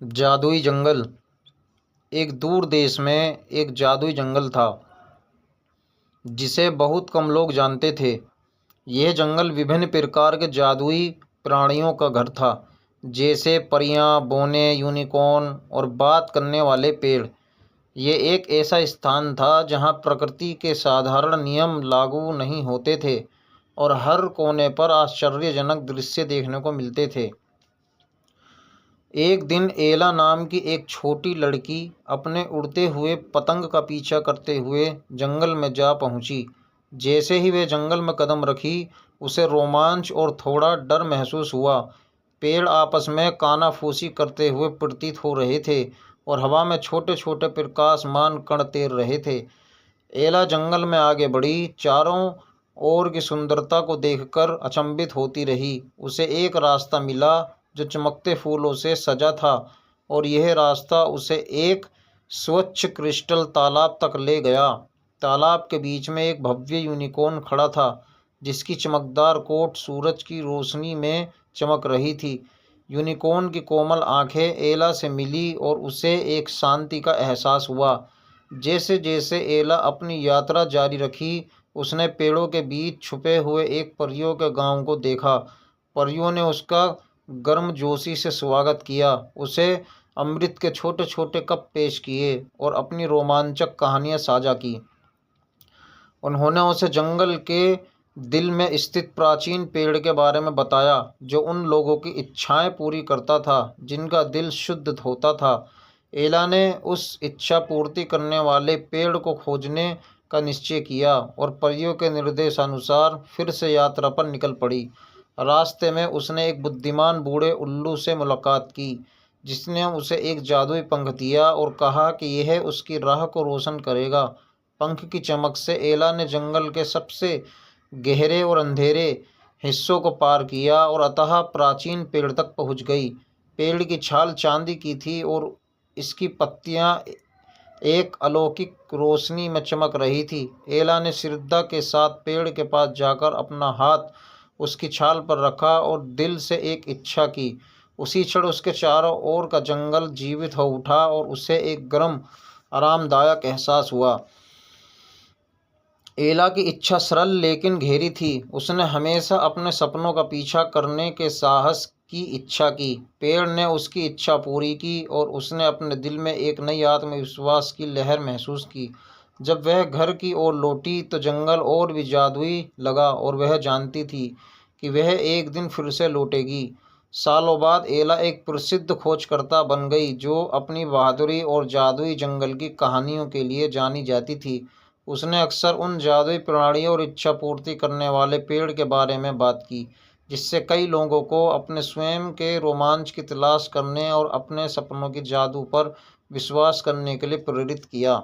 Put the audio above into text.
जादुई जंगल। एक दूर देश में एक जादुई जंगल था जिसे बहुत कम लोग जानते थे। यह जंगल विभिन्न प्रकार के जादुई प्राणियों का घर था, जैसे परियां, बौने, यूनिकॉर्न और बात करने वाले पेड़। ये एक ऐसा स्थान था जहाँ प्रकृति के साधारण नियम लागू नहीं होते थे और हर कोने पर आश्चर्यजनक दृश्य देखने को मिलते थे। एक दिन एला नाम की एक छोटी लड़की अपने उड़ते हुए पतंग का पीछा करते हुए जंगल में जा पहुंची। जैसे ही वे जंगल में कदम रखी, उसे रोमांच और थोड़ा डर महसूस हुआ। पेड़ आपस में कानाफूसी करते हुए प्रतीत हो रहे थे और हवा में छोटे छोटे प्रकाशमान कण तैर रहे थे। एला जंगल में आगे बढ़ी, चारों ओर की सुंदरता को देखकर अचंभित होती रही। उसे एक रास्ता मिला जो चमकते फूलों से सजा था और यह रास्ता उसे एक स्वच्छ क्रिस्टल तालाब तक ले गया। तालाब के बीच में एक भव्य यूनिकॉर्न खड़ा था, जिसकी चमकदार कोट सूरज की रोशनी में चमक रही थी। यूनिकॉर्न की कोमल आंखें एला से मिली और उसे एक शांति का एहसास हुआ। जैसे जैसे एला अपनी यात्रा जारी रखी, उसने पेड़ों के बीच छुपे हुए एक परियों के गांव को देखा। परियों ने उसका गर्मजोशी से स्वागत किया, उसे अमृत के छोटे छोटे कप पेश किए और अपनी रोमांचक कहानियां साझा की। उन्होंने उसे जंगल के दिल में स्थित प्राचीन पेड़ के बारे में बताया, जो उन लोगों की इच्छाएं पूरी करता था जिनका दिल शुद्ध होता था। एला ने उस इच्छा पूर्ति करने वाले पेड़ को खोजने का निश्चय किया और परियों के निर्देशानुसार फिर से यात्रा पर निकल पड़ी। रास्ते में उसने एक बुद्धिमान बूढ़े उल्लू से मुलाकात की, जिसने उसे एक जादुई पंख दिया और कहा कि यह उसकी राह को रोशन करेगा। पंख की चमक से एला ने जंगल के सबसे गहरे और अंधेरे हिस्सों को पार किया और अतः प्राचीन पेड़ तक पहुंच गई। पेड़ की छाल चांदी की थी और इसकी पत्तियां एक अलौकिक रोशनी में चमक रही थी। एला ने श्रद्धा के साथ पेड़ के पास जाकर अपना हाथ उसकी छाल पर रखा और दिल से एक इच्छा की। उसी क्षण उसके चारों ओर का जंगल जीवित हो उठा और उसे एक गर्म, आरामदायक एहसास हुआ। एला की इच्छा सरल लेकिन गहरी थी। उसने हमेशा अपने सपनों का पीछा करने के साहस की इच्छा की। पेड़ ने उसकी इच्छा पूरी की और उसने अपने दिल में एक नई आत्मविश्वास की लहर महसूस की। जब वह घर की ओर लौटी तो जंगल और भी जादुई लगा और वह जानती थी कि वह एक दिन फिर से लौटेगी। सालों बाद एला एक प्रसिद्ध खोजकर्ता बन गई, जो अपनी बहादुरी और जादुई जंगल की कहानियों के लिए जानी जाती थी। उसने अक्सर उन जादुई प्राणियों और इच्छा पूर्ति करने वाले पेड़ के बारे में बात की, जिससे कई लोगों को अपने स्वयं के रोमांच की तलाश करने और अपने सपनों की जादू पर विश्वास करने के लिए प्रेरित किया।